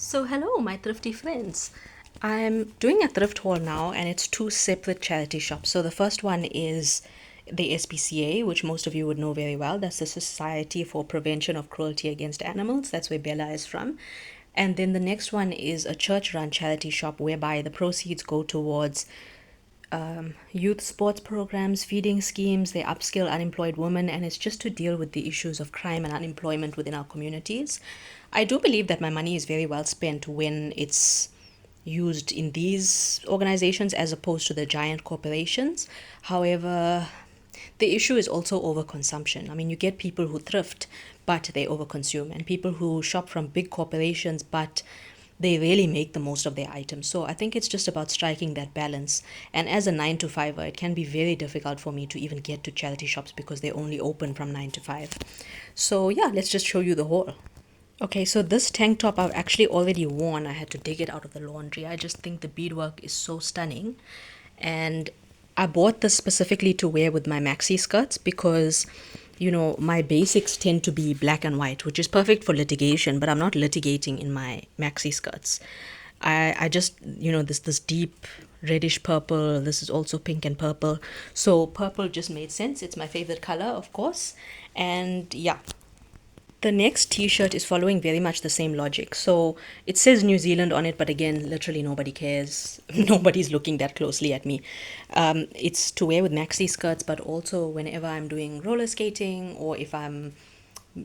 So, hello, my thrifty friends. I'm doing a thrift haul now, and it's two separate charity shops. So, the first one is the SPCA, which most of you would know very well. That's the Society for Prevention of Cruelty Against Animals. That's where Bella is from. And then the next one is a church run charity shop whereby the proceeds go towards youth sports programs, feeding schemes, they upskill unemployed women, and it's just to deal with the issues of crime and unemployment within our communities. I do believe that my money is very well spent when it's used in these organizations as opposed to the giant corporations. However, the issue is also overconsumption. I mean, you get people who thrift, but they overconsume, and people who shop from big corporations, but they really make the most of their items. So I think it's just about striking that balance. And as a 9 to 5er, it can be very difficult for me to even get to charity shops because they only open from 9 to 5. So yeah, let's just show you the haul. Okay, so this tank top I've actually already worn. I had to dig it out of the laundry. I just think the beadwork is so stunning. And I bought this specifically to wear with my maxi skirts because, my basics tend to be black and white, which is perfect for litigation, but I'm not litigating in my maxi skirts. I just, this deep reddish purple. This is also pink and purple. So purple just made sense. It's my favorite color, of course. And yeah, the next t-shirt is following very much the same logic. So it says New Zealand on it, but again, literally nobody cares. Nobody's looking that closely at me. It's to wear with maxi skirts, but also whenever I'm doing roller skating or if I'm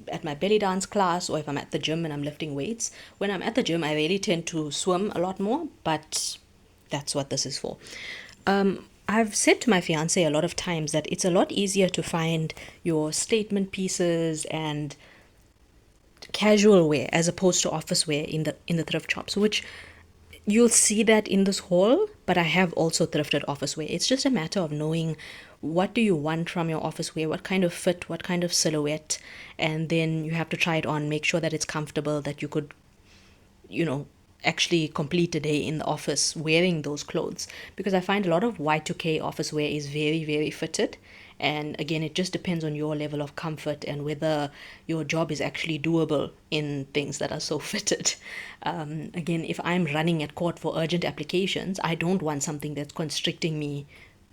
at my belly dance class or if I'm at the gym and I'm lifting weights. When I'm at the gym, I really tend to swim a lot more, but that's what this is for. I've said to my fiance a lot of times that it's a lot easier to find your statement pieces and casual wear as opposed to office wear in the thrift shops, which you'll see that in this haul. But I have also thrifted office wear. It's just a matter of knowing what do you want from your office wear, what kind of fit, what kind of silhouette, and then you have to try it on, make sure that it's comfortable, that you could you know actually complete a day in the office wearing those clothes, because I find a lot of Y2K office wear is very, very fitted. And again, it just depends on your level of comfort and whether your job is actually doable in things that are so fitted. Again, if I'm running at court for urgent applications, I don't want something that's constricting me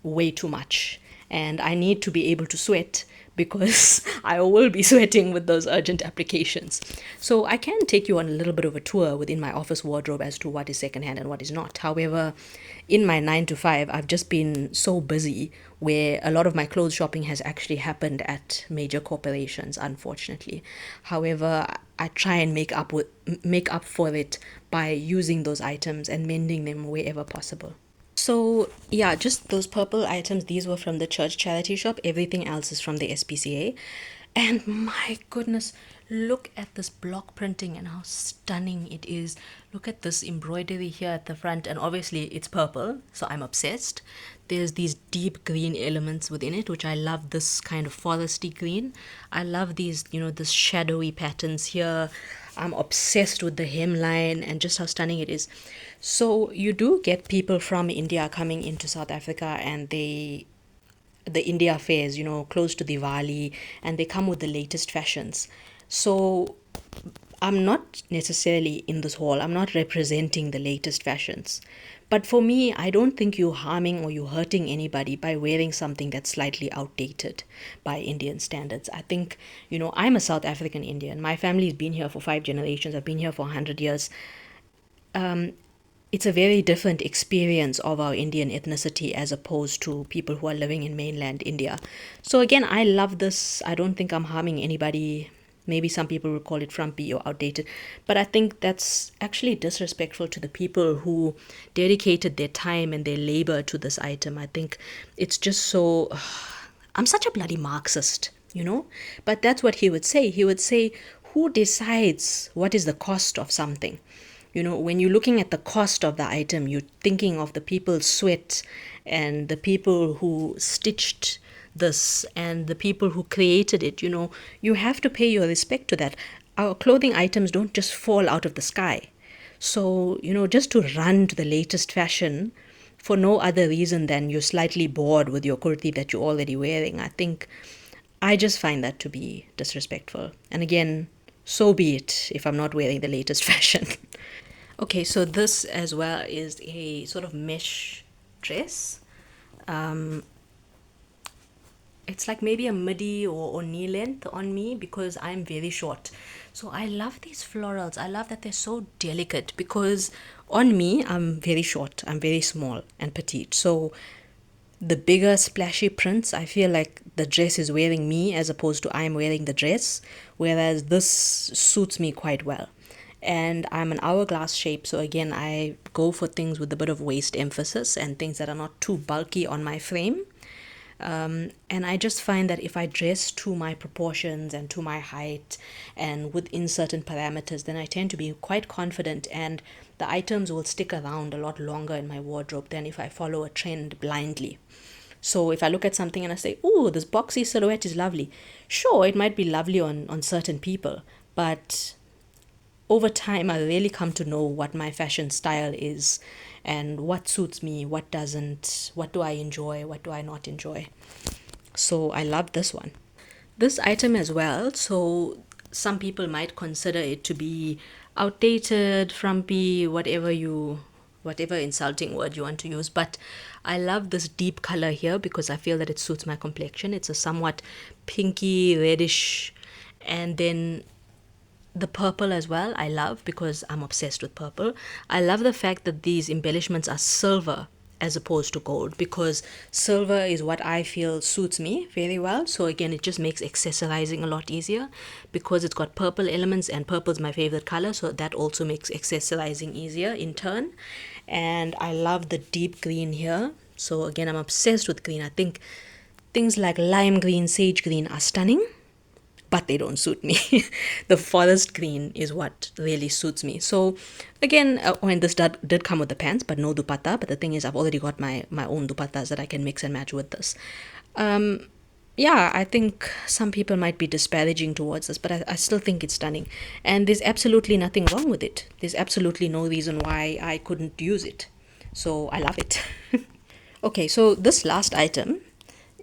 way too much. And I need to be able to sweat because I will be sweating with those urgent applications. So I can take you on a little bit of a tour within my office wardrobe as to what is secondhand and what is not. However, in my 9 to 5, I've just been so busy where a lot of my clothes shopping has actually happened at major corporations, unfortunately. However, I try and make up for it by using those items and mending them wherever possible. So, yeah, just those purple items, these were from the church charity shop. Everything else is from the SPCA. And my goodness, look at this block printing and how stunning it is. Look at this embroidery here at the front, and obviously it's purple, so I'm obsessed. There's these deep green elements within it, which I love, this kind of foresty green. I love these, this shadowy patterns here. I'm obsessed with the hemline and just how stunning it is. So you do get people from India coming into South Africa, and the India fairs, close to Diwali, and they come with the latest fashions. So I'm not necessarily in this hall, I'm not representing the latest fashions. But for me, I don't think you're harming or you're hurting anybody by wearing something that's slightly outdated by Indian standards. I think, I'm a South African Indian. My family's been here for 5 generations. I've been here for 100 years. It's a very different experience of our Indian ethnicity as opposed to people who are living in mainland India. So again, I love this. I don't think I'm harming anybody. Maybe some people would call it frumpy or outdated, but I think that's actually disrespectful to the people who dedicated their time and their labor to this item. I think it's just so. I'm such a bloody Marxist. But that's what he would say. He would say, who decides what is the cost of something? When you're looking at the cost of the item, you're thinking of the people's sweat and the people who stitched this and the people who created it. You have to pay your respect to that. Our clothing items don't just fall out of the sky. So, just to run to the latest fashion for no other reason than you're slightly bored with your kurti that you're already wearing, I just find that to be disrespectful. And again, so be it if I'm not wearing the latest fashion. Okay, so this as well is a sort of mesh dress. Um, it's like maybe a midi or knee length on me because I'm very short. So I love these florals. I love that they're so delicate because on me, I'm very short, I'm very small and petite. So the bigger splashy prints, I feel like the dress is wearing me as opposed to I'm wearing the dress, whereas this suits me quite well. And I'm an hourglass shape, so again, I go for things with a bit of waist emphasis and things that are not too bulky on my frame. And I just find that if I dress to my proportions and to my height and within certain parameters, then I tend to be quite confident, and the items will stick around a lot longer in my wardrobe than if I follow a trend blindly. So if I look at something and I say, "Oh, this boxy silhouette is lovely," sure, it might be lovely on certain people, but over time, I really come to know what my fashion style is and what suits me, what doesn't, what do I enjoy, what do I not enjoy. So I love this one. This item as well, so some people might consider it to be outdated, frumpy, whatever insulting word you want to use, but I love this deep color here because I feel that it suits my complexion. It's a somewhat pinky reddish, and then the purple as well I love because I'm obsessed with purple. I love the fact that these embellishments are silver as opposed to gold, because silver is what I feel suits me very well. So again, it just makes accessorizing a lot easier because it's got purple elements, and purple is my favorite color, so that also makes accessorizing easier in turn. And I love the deep green here. So again, I'm obsessed with green. I think things like lime green, sage green are stunning, but they don't suit me. The forest green is what really suits me. So again, when this did come with the pants, but no dupatta. But the thing is, I've already got my own dupattas that I can mix and match with this. Yeah, I think some people might be disparaging towards this, but I still think it's stunning. And there's absolutely nothing wrong with it. There's absolutely no reason why I couldn't use it. So I love it. Okay, so this last item,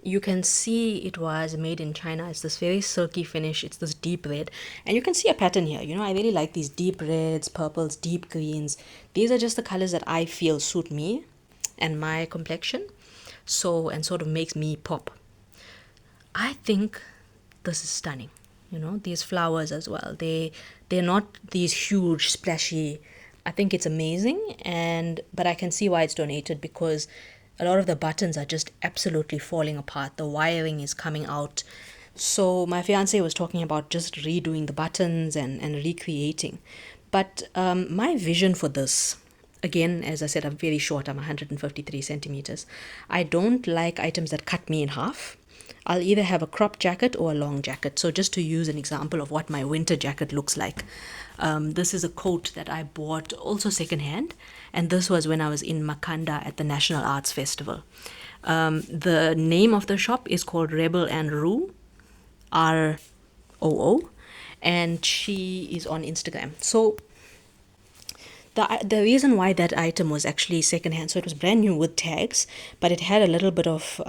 you can see it was made in China. It's this very silky finish. It's this deep red. And you can see a pattern here. You know, I really like these deep reds, purples, deep greens. These are just the colors that I feel suit me and my complexion. So, and sort of makes me pop. I think this is stunning. You know, these flowers as well. They're not these huge splashy. I think it's amazing, and but I can see why it's donated because a lot of the buttons are just absolutely falling apart. The wiring is coming out. So my fiance was talking about just redoing the buttons and recreating. But my vision for this, again, as I said, I'm very short. I'm 153 centimeters. I don't like items that cut me in half. I'll either have a crop jacket or a long jacket. So just to use an example of what my winter jacket looks like, this is a coat that I bought also secondhand, and this was when I was in Makanda at the National Arts Festival. The name of the shop is called Rebel and Roo, ROO, and she is on Instagram. So the reason why that item was actually secondhand, so it was brand new with tags, but it had a little bit of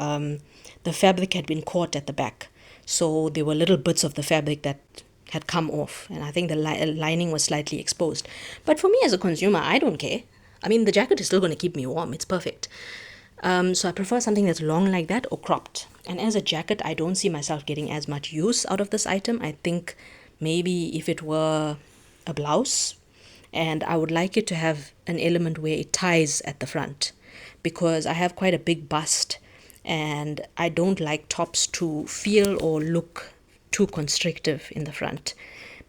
the fabric had been caught at the back, so there were little bits of the fabric that had come off, and I think the lining was slightly exposed. But for me as a consumer, I don't care. I mean, the jacket is still going to keep me warm. It's perfect. So I prefer something that's long like that or cropped. And as a jacket, I don't see myself getting as much use out of this item. I think maybe if it were a blouse, and I would like it to have an element where it ties at the front, because I have quite a big bust and I don't like tops to feel or look too constrictive in the front,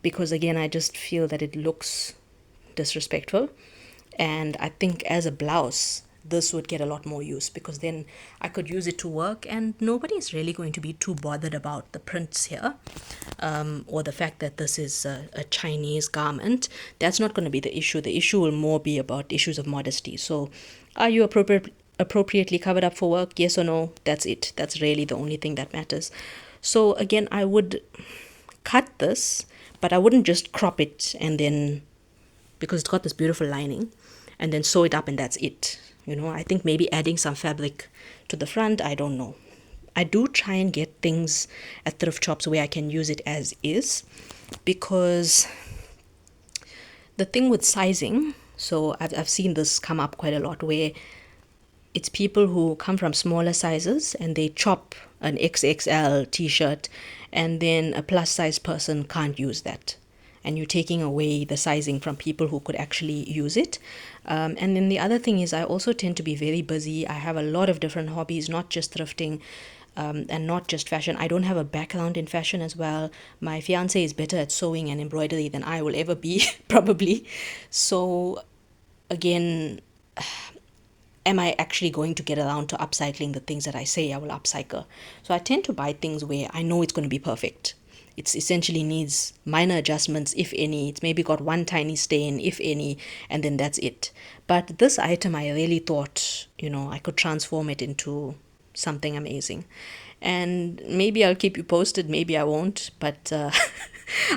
because again, I just feel that it looks disrespectful. And I think as a blouse, this would get a lot more use because then I could use it to work and nobody's really going to be too bothered about the prints here, or the fact that this is a Chinese garment. That's not going to be the issue. The issue will more be about issues of modesty. So are you appropriately covered up for work? Yes or no? That's it. That's really the only thing that matters. So again, I would cut this, but I wouldn't just crop it and then, because it's got this beautiful lining, and then sew it up and that's it. You know, I think maybe adding some fabric to the front, I don't know. I do try and get things at thrift shops where I can use it as is, because the thing with sizing, So I've seen this come up quite a lot where it's people who come from smaller sizes and they chop an XXL t-shirt, and then a plus size person can't use that, and you're taking away the sizing from people who could actually use it. And then the other thing is, I also tend to be very busy. I have a lot of different hobbies, not just thrifting, and not just fashion. I don't have a background in fashion as well. My fiance is better at sewing and embroidery than I will ever be, probably. So again, am I actually going to get around to upcycling the things that I say I will upcycle? So I tend to buy things where I know it's going to be perfect. It's essentially needs minor adjustments, if any. It's maybe got one tiny stain, if any, and then that's it. But this item, I really thought, I could transform it into something amazing. And maybe I'll keep you posted, maybe I won't, but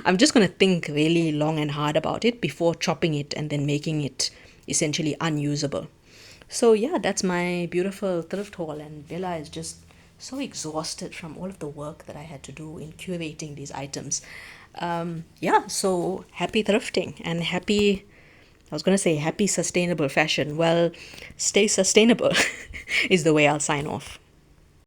I'm just going to think really long and hard about it before chopping it and then making it essentially unusable. So yeah, that's my beautiful thrift haul, and Bella is just so exhausted from all of the work that I had to do in curating these items. Yeah, so happy thrifting and happy. I was going to say happy sustainable fashion. Well, stay sustainable is the way I'll sign off.